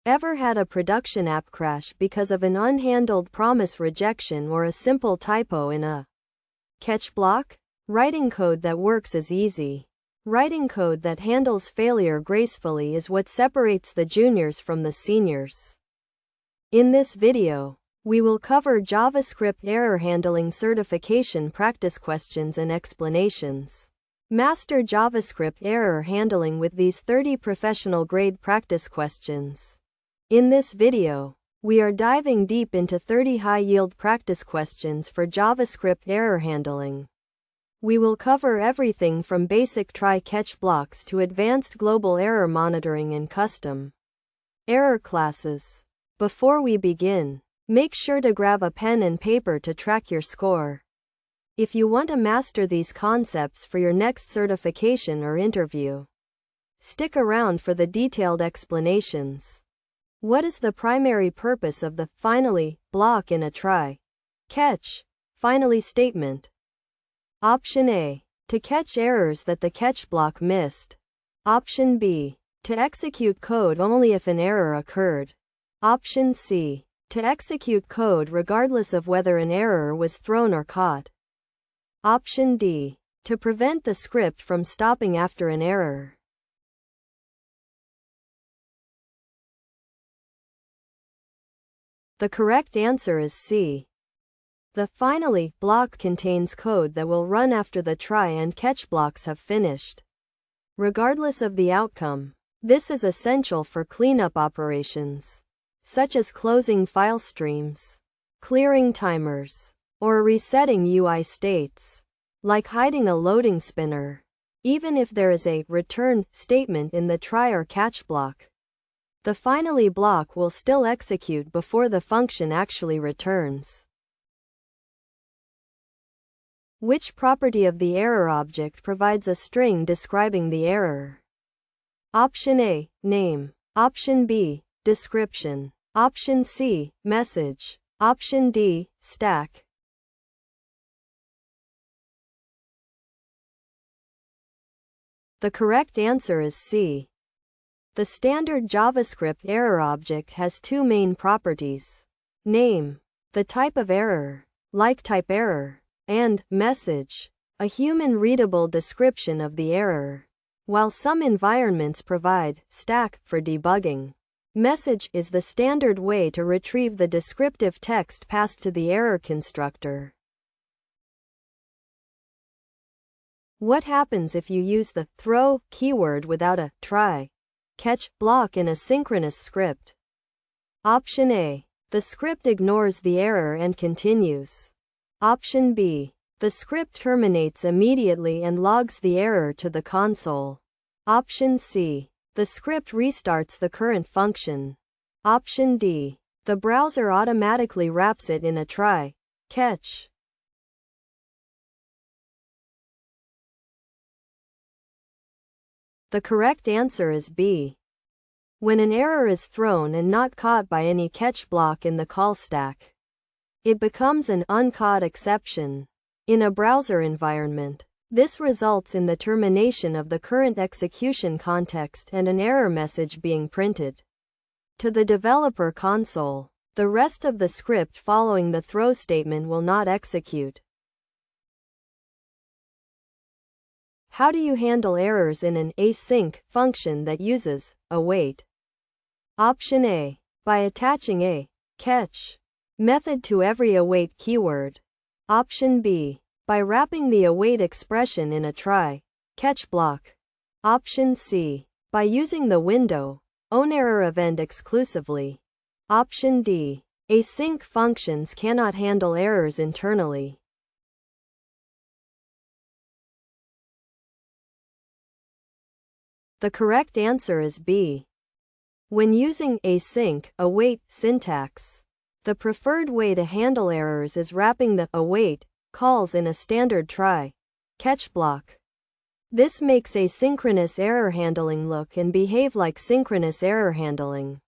Ever had a production app crash because of an unhandled promise rejection or a simple typo in a catch block? Writing code that works is easy. Writing code that handles failure gracefully is what separates the juniors from the seniors. In this video, we will cover JavaScript error handling certification practice questions and explanations. Master JavaScript error handling with these 30 professional-grade practice questions. In this video, we are diving deep into 30 high-yield practice questions for JavaScript error handling. We will cover everything from basic try-catch blocks to advanced global error monitoring and custom error classes. Before we begin, make sure to grab a pen and paper to track your score. If you want to master these concepts for your next certification or interview, stick around for the detailed explanations. What is the primary purpose of the finally block in a try-catch finally statement? Option A. To catch errors that the catch block missed. Option B. To execute code only if an error occurred. Option C. To execute code regardless of whether an error was thrown or caught. Option D. To prevent the script from stopping after an error. The correct answer is C. The finally block contains code that will run after the try and catch blocks have finished, regardless of the outcome. This is essential for cleanup operations, such as closing file streams, clearing timers, or resetting UI states, like hiding a loading spinner. Even if there is a return statement in the try or catch block, the finally block will still execute before the function actually returns. Which property of the error object provides a string describing the error? Option A, name. Option B, description. Option C, message. Option D, stack. The correct answer is C. The standard JavaScript error object has two main properties: name, the type of error, like type error, and message, a human-readable description of the error. While some environments provide stack for debugging, message is the standard way to retrieve the descriptive text passed to the error constructor. What happens if you use the throw keyword without a try-catch block in a synchronous script? Option A. The script ignores the error and continues. Option B. The script terminates immediately and logs the error to the console. Option C. The script restarts the current function. Option D. The browser automatically wraps it in a try-catch. The correct answer is B. When an error is thrown and not caught by any catch block in the call stack, it becomes an uncaught exception. In a browser environment, this results in the termination of the current execution context and an error message being printed to the developer console. The rest of the script following the throw statement will not execute. How do you handle errors in an async function that uses await? Option A. By attaching a catch method to every await keyword. Option B. By wrapping the await expression in a try-catch block. Option C. By using the window.onerror event exclusively. Option D. Async functions cannot handle errors internally. The correct answer is B. When using async await syntax, the preferred way to handle errors is wrapping the await calls in a standard try-catch block. This makes asynchronous error handling look and behave like synchronous error handling.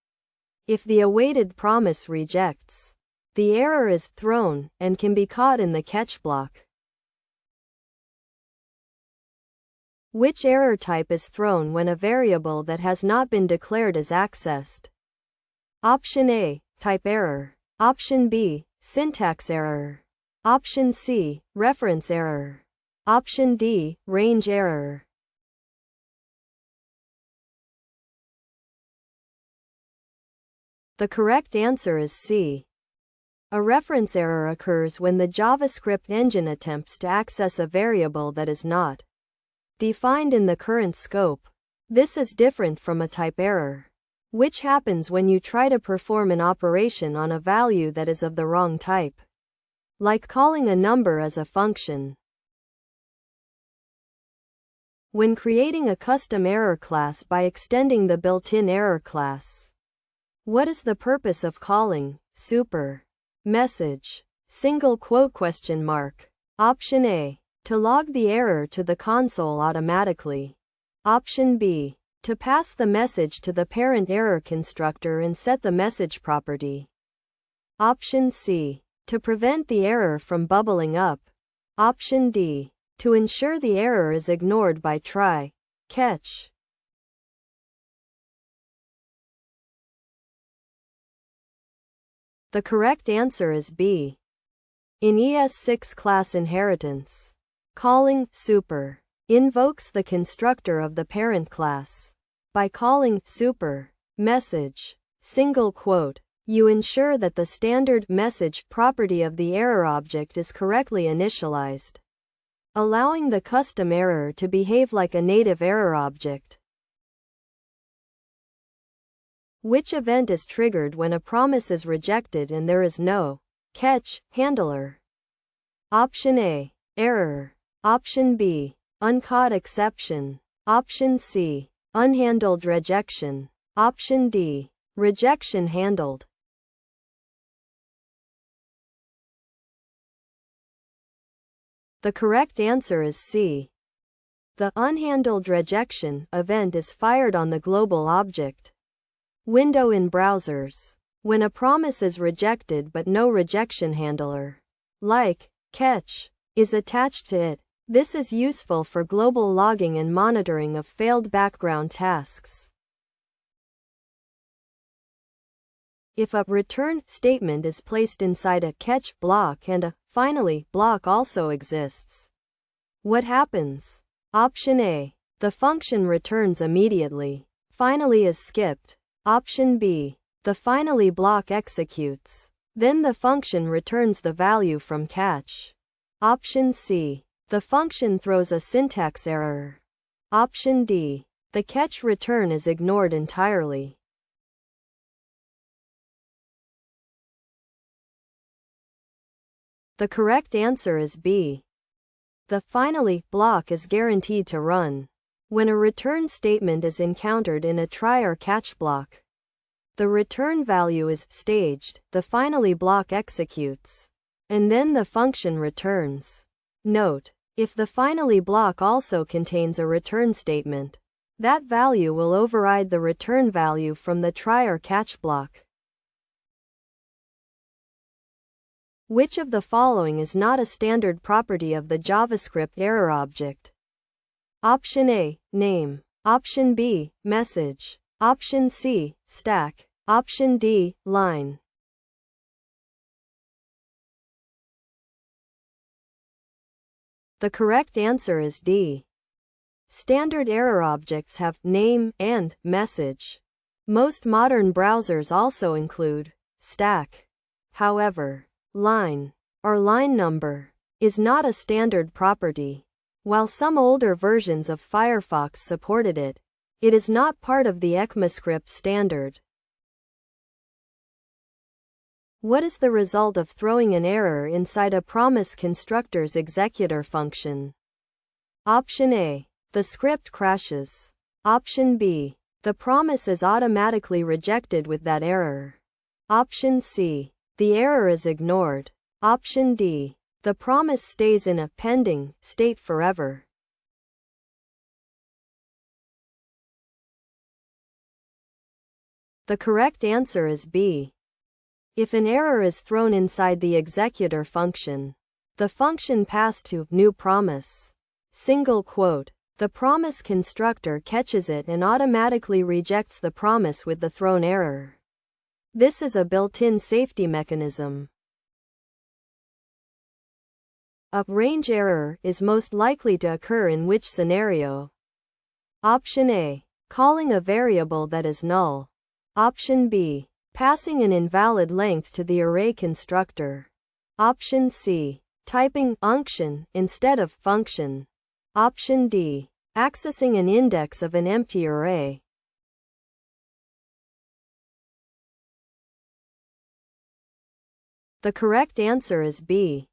If the awaited promise rejects, the error is thrown and can be caught in the catch block. Which error type is thrown when a variable that has not been declared is accessed? Option A, type error. Option B, syntax error. Option C, reference error. Option D, range error. The correct answer is C. A reference error occurs when the JavaScript engine attempts to access a variable that is not defined in the current scope. This is different from a type error, which happens when you try to perform an operation on a value that is of the wrong type, like calling a number as a function. When creating a custom error class by extending the built-in error class, what is the purpose of calling super message single quote question mark? Option A, to log the error to the console automatically. Option B, to pass the message to the parent error constructor and set the message property. Option C, to prevent the error from bubbling up. Option D, to ensure the error is ignored by try, catch. The correct answer is B. In ES6 class inheritance, calling super invokes the constructor of the parent class. By calling super message single quote, you ensure that the standard message property of the error object is correctly initialized, allowing the custom error to behave like a native error object. Which event is triggered when a promise is rejected and there is no catch handler? Option A, error. Option B, uncaught exception. Option C, unhandled rejection. Option D, rejection handled. The correct answer is C. The unhandled rejection event is fired on the global object window in browsers when a promise is rejected but no rejection handler, like catch, is attached to it. This is useful for global logging and monitoring of failed background tasks. If a return statement is placed inside a catch block and a finally block also exists, what happens? Option A, the function returns immediately. Finally is skipped. Option B, the finally block executes. Then the function returns the value from catch. Option C, the function throws a syntax error. Option D, the catch return is ignored entirely. The correct answer is B. The finally block is guaranteed to run when a return statement is encountered in a try or catch block. The return value is staged, the finally block executes, and then the function returns. Note, if the finally block also contains a return statement, that value will override the return value from the try or catch block. Which of the following is not a standard property of the JavaScript error object? Option A, name. Option B, message. Option C, stack. Option D, line. The correct answer is D. Standard error objects have name and message. Most modern browsers also include stack. However, line, or line number, is not a standard property. While some older versions of Firefox supported it, it is not part of the ECMAScript standard. What is the result of throwing an error inside a promise constructor's executor function? Option A, the script crashes. Option B, the promise is automatically rejected with that error. Option C, the error is ignored. Option D, the promise stays in a pending state forever. The correct answer is B. If an error is thrown inside the executor function, the function passed to new promise single quote, the promise constructor catches it and automatically rejects the promise with the thrown error. This is a built-in safety mechanism. A range error is most likely to occur in which scenario? Option A. Calling a variable that is null. Option B. Passing an invalid length to the array constructor. Option C. Typing unction instead of function. Option D. Accessing an index of an empty array. The correct answer is B.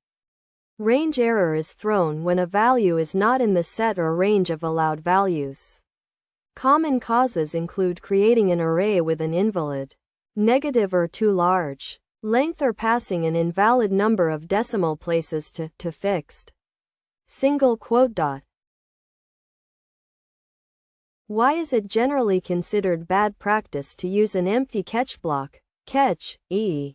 Range error is thrown when a value is not in the set or range of allowed values. Common causes include creating an array with an invalid, negative or too large length, or passing an invalid number of decimal places to fixed single quote dot. Why is it generally considered bad practice to use an empty catch block, catch, e?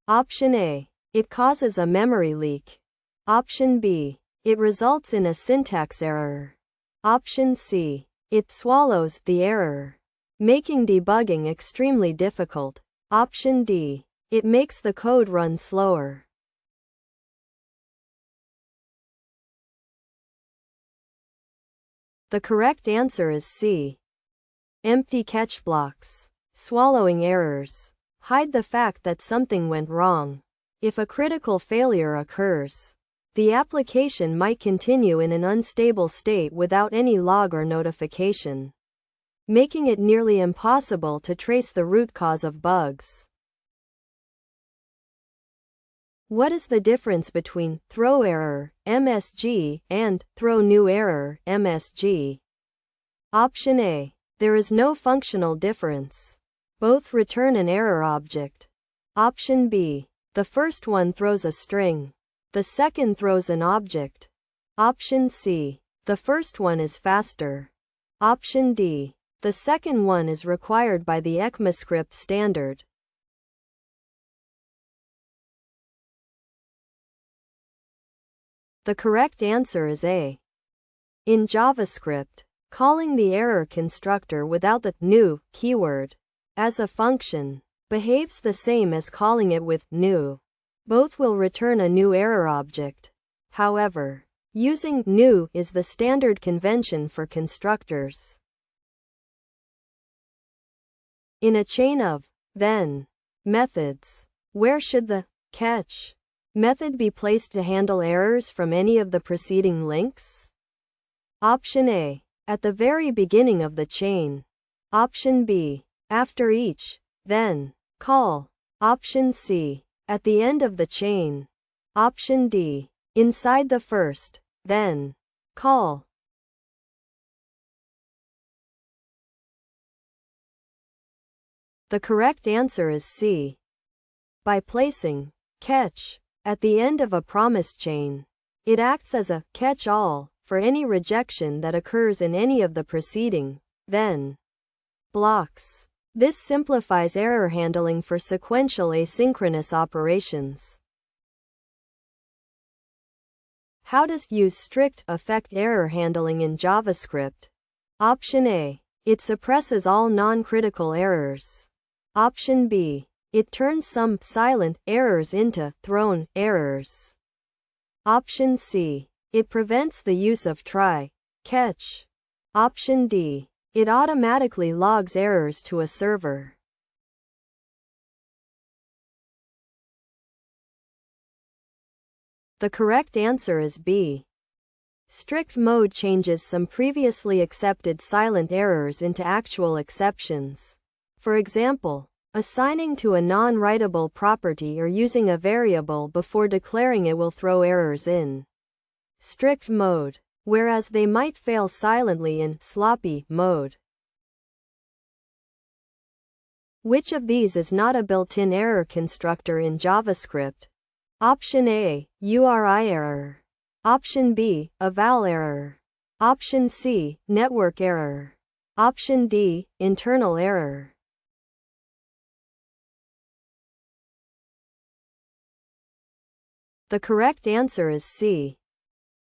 Option A. It causes a memory leak. Option B. It results in a syntax error. Option C. It swallows the error, making debugging extremely difficult. Option D. It makes the code run slower. The correct answer is C. Empty catch blocks, swallowing errors, hide the fact that something went wrong. If a critical failure occurs, the application might continue in an unstable state without any log or notification, making it nearly impossible to trace the root cause of bugs. What is the difference between throw error, MSG, and throw new error, MSG? Option A. There is no functional difference. Both return an error object. Option B. The first one throws a string. The second throws an object. Option C. The first one is faster. Option D. The second one is required by the ECMAScript standard. The correct answer is A. In JavaScript, calling the error constructor without the new keyword as a function behaves the same as calling it with new. Both will return a new error object. However, using new is the standard convention for constructors. In a chain of then methods, where should the catch method be placed to handle errors from any of the preceding links? Option A. At the very beginning of the chain. Option B. After each then call. Option C. At the end of the chain. Option D. Inside the first then call. The correct answer is C. By placing catch at the end of a promise chain, it acts as a catch-all for any rejection that occurs in any of the preceding then blocks. This simplifies error handling for sequential asynchronous operations. How does use strict affect error handling in JavaScript? Option A. It suppresses all non-critical errors. Option B. It turns some silent errors into thrown errors. Option C. It prevents the use of try, catch. Option D. It automatically logs errors to a server. The correct answer is B. Strict mode changes some previously accepted silent errors into actual exceptions. For example, assigning to a non-writable property or using a variable before declaring it will throw errors in strict mode, whereas they might fail silently in sloppy mode. Which of these is not a built-in error constructor in JavaScript? Option A. URI error. Option B. Eval error. Option C. Network error. Option D. Internal error. The correct answer is C.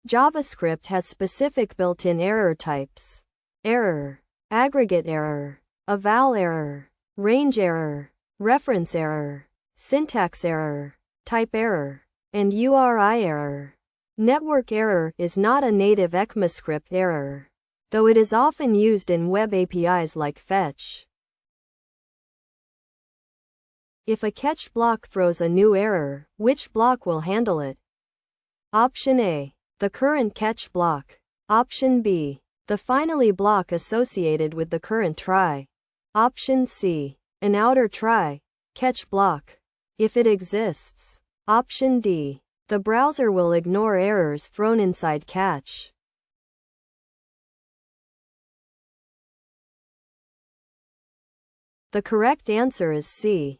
JavaScript has specific built-in error types: error, aggregate error, eval error, range error, reference error, syntax error, type error, and URI error. Network error is not a native ECMAScript error, though it is often used in web APIs like Fetch. If a catch block throws a new error, which block will handle it? Option A, the current catch block. Option B, the finally block associated with the current try. Option C, an outer try catch block, if it exists. Option D, the browser will ignore errors thrown inside catch. The correct answer is C.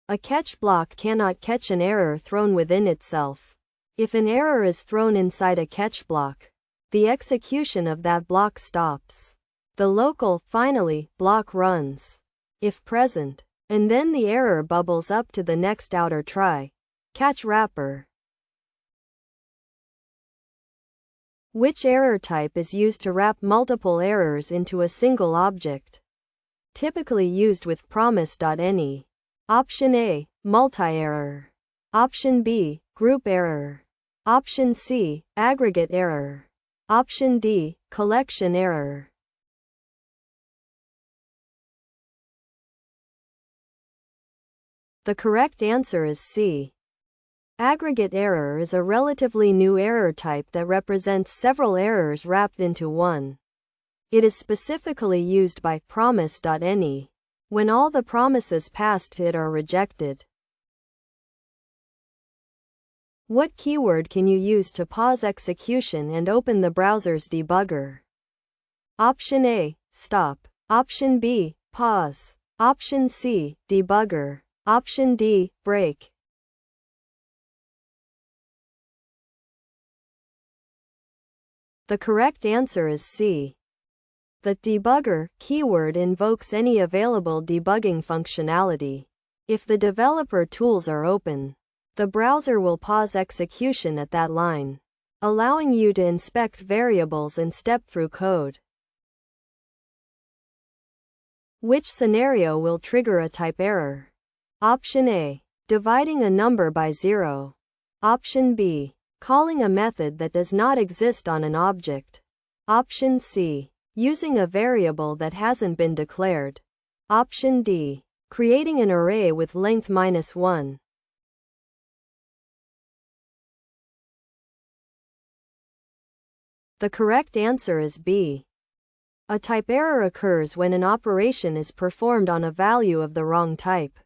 A catch block cannot catch an error thrown within itself. If an error is thrown inside a catch block, the execution of that block stops. The local finally block runs, if present, and then the error bubbles up to the next outer try catch wrapper. Which error type is used to wrap multiple errors into a single object? Typically used with promise.any. Option A, multi-error. Option B, group error. Option C, aggregate error. Option D, collection error. The correct answer is C. Aggregate error is a relatively new error type that represents several errors wrapped into one. It is specifically used by promise.any, when all the promises passed to it are rejected. What keyword can you use to pause execution and open the browser's debugger? Option A, stop. Option B, pause. Option C, debugger. Option D, break. The correct answer is C. The debugger keyword invokes any available debugging functionality. If the developer tools are open, the browser will pause execution at that line, allowing you to inspect variables and step through code. Which scenario will trigger a type error? Option A, dividing a number by 0. Option B, calling a method that does not exist on an object. Option C, using a variable that hasn't been declared. Option D, creating an array with length -1. The correct answer is B. A type error occurs when an operation is performed on a value of the wrong type.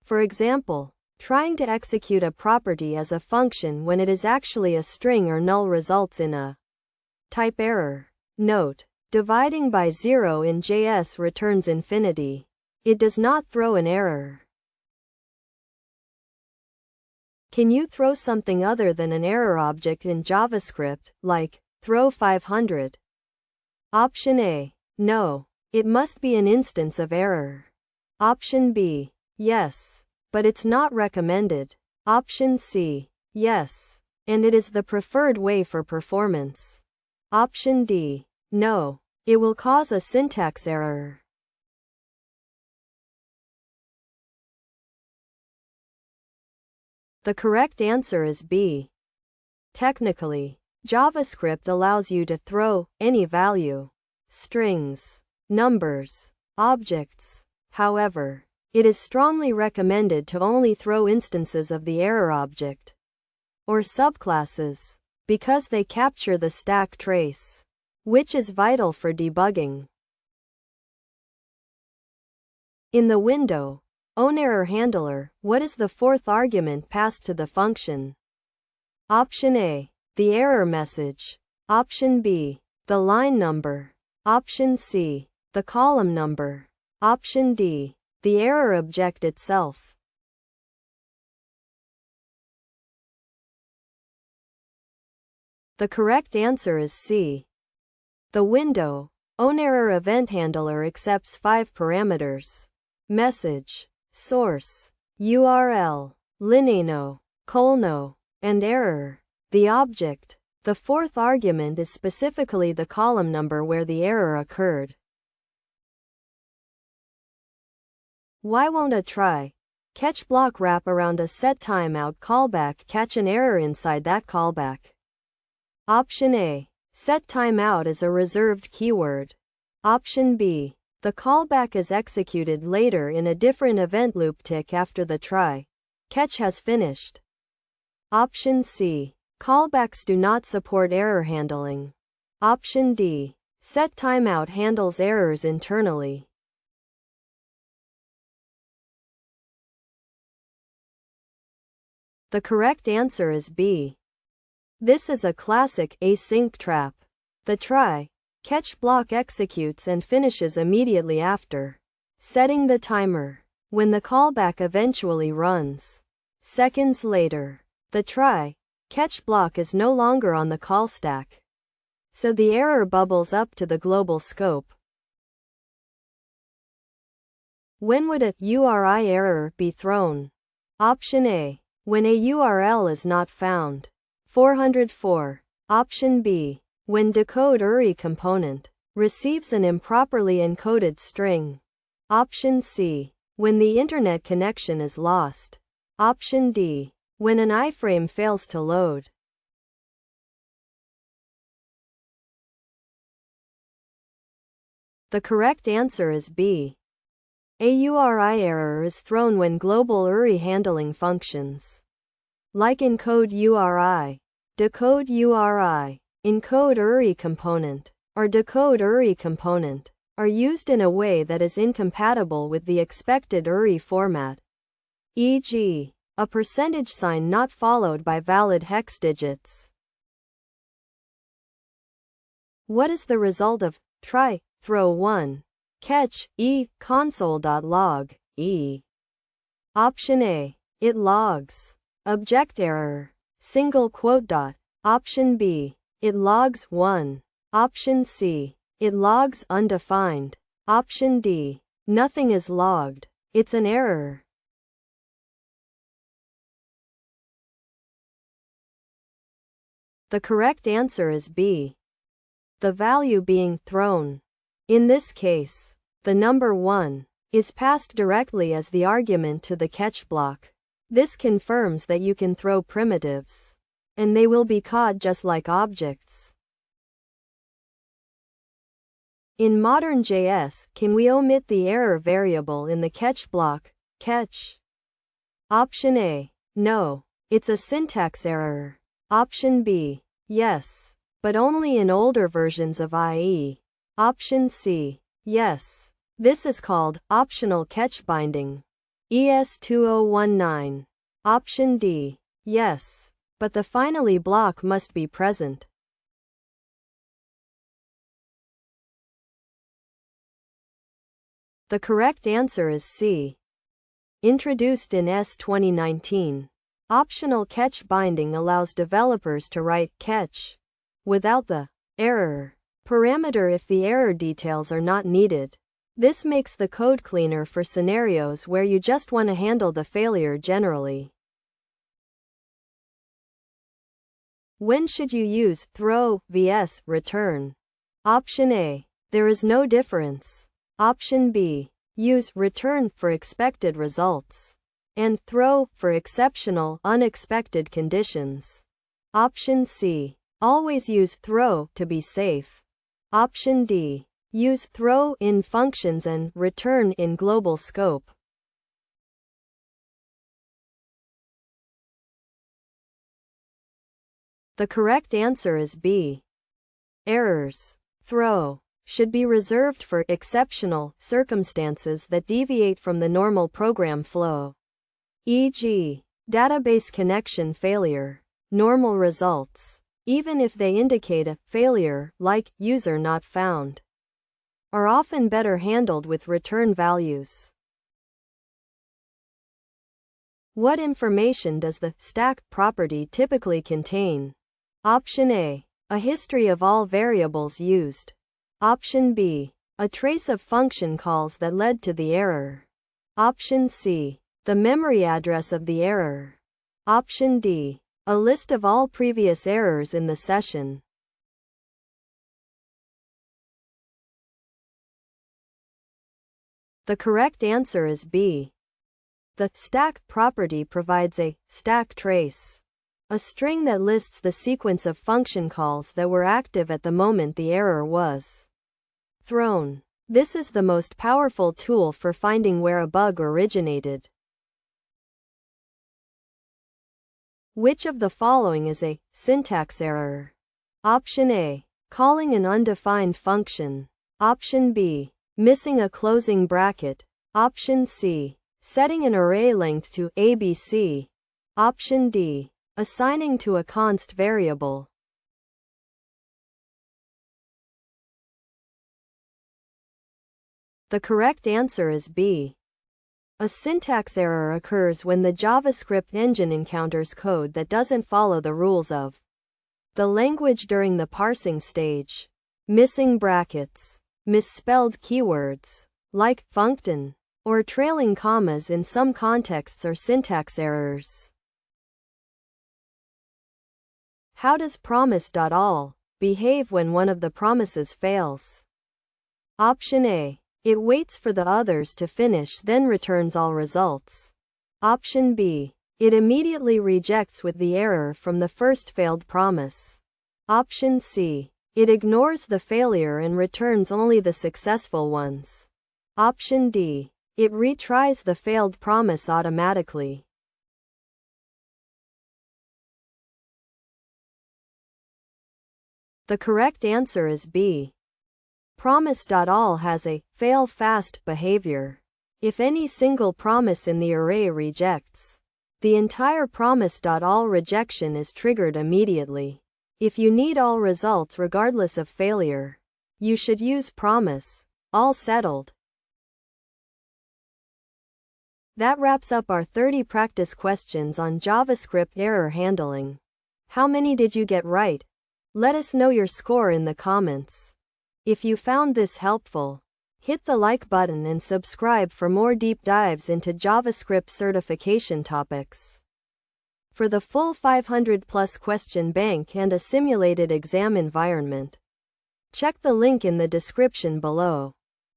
For example, trying to execute a property as a function when it is actually a string or null results in a type error. Note: dividing by 0 in JS returns infinity. It does not throw an error. Can you throw something other than an error object in JavaScript, like throw 500? Option A, no. It must be an instance of error. Option B, yes, but it's not recommended. Option C, yes, and it is the preferred way for performance. Option D, no, it will cause a syntax error. The correct answer is B. Technically, JavaScript allows you to throw any value, strings, numbers, objects. However, it is strongly recommended to only throw instances of the error object, or subclasses, because they capture the stack trace, which is vital for debugging. In the window.onerror handler, what is the fourth argument passed to the function? Option A, the error message. Option B, the line number. Option C, the column number. Option D, the error object itself. The correct answer is C. The window.onerror event handler accepts 5 parameters: message, source, URL, lineno, colno, and error. The object. The fourth argument is specifically the column number where the error occurred. Why won't a try catch block wrap around a set timeout callback catch an error inside that callback? Option A. Set timeout is a reserved keyword. Option B. The callback is executed later in a different event loop tick after the try catch has finished. Option C. Callbacks do not support error handling. Option D. Set timeout handles errors internally. The correct answer is B. This is a classic async trap. The try catch block executes and finishes immediately after setting the timer. When the callback eventually runs seconds later, the try catch block is no longer on the call stack, so the error bubbles up to the global scope. When would a URI error be thrown? Option A. When a URL is not found. 404. Option B. When decode URI component receives an improperly encoded string. Option C. When the internet connection is lost. Option D. When an iframe fails to load. The correct answer is B. A URI error is thrown when global URI handling functions like encode URI, decode URI, encode URI component, or decode URI component are used in a way that is incompatible with the expected URI format, e.g., a percentage sign not followed by valid hex digits. What is the result of try throw 1 catch console.log e? Option A. It logs object error single quote dot. Option B. It logs 1. Option C. It logs undefined. Option D. Nothing is logged. It's an error. The correct answer is B. The value being thrown. In this case, the number 1 is passed directly as the argument to the catch block. This confirms that you can throw primitives, and they will be caught just like objects. In modern JS, can we omit the error variable in the catch block, catch? Option A. No. It's a syntax error. Option B. Yes, but only in older versions of IE. Option C. Yes. This is called optional catch binding. ES 2019. Option D. Yes, but the finally block must be present. The correct answer is C. Introduced in S 2019. Optional catch binding allows developers to write catch without the error parameter if the error details are not needed. This makes the code cleaner for scenarios where you just want to handle the failure generally. When should you use throw vs return? Option A. There is no difference. Option B. Use return for expected results and throw for exceptional, unexpected conditions. Option C. Always use throw to be safe. Option D. Use throw in functions and return in global scope. The correct answer is B. Errors. Throw should be reserved for exceptional circumstances that deviate from the normal program flow, e.g., database connection failure. Normal results, even if they indicate a failure, like user not found, are often better handled with return values. What information does the stack property typically contain? Option A. A history of all variables used. Option B. A trace of function calls that led to the error. Option C. The memory address of the error. Option D. A list of all previous errors in the session. The correct answer is B. The stack property provides a stack trace, a string that lists the sequence of function calls that were active at the moment the error was thrown. This is the most powerful tool for finding where a bug originated. Which of the following is a syntax error? Option A. Calling an undefined function. Option B. Missing a closing bracket. Option C. Setting an array length to ABC. Option D. Assigning to a const variable. The correct answer is B. A syntax error occurs when the JavaScript engine encounters code that doesn't follow the rules of the language during the parsing stage. Missing brackets, misspelled keywords, like functon, or trailing commas in some contexts are syntax errors. How does promise.all behave when one of the promises fails? Option A. It waits for the others to finish, then returns all results. Option B. It immediately rejects with the error from the first failed promise. Option C. It ignores the failure and returns only the successful ones. Option D. It retries the failed promise automatically. The correct answer is B. Promise.all has a fail fast behavior. If any single promise in the array rejects, the entire promise.all rejection is triggered immediately. If you need all results regardless of failure, you should use promise. All settled. That wraps up our 30 practice questions on JavaScript error handling. How many did you get right? Let us know your score in the comments. If you found this helpful, hit the like button and subscribe for more deep dives into JavaScript certification topics. For the full 500+ question bank and a simulated exam environment, check the link in the description below.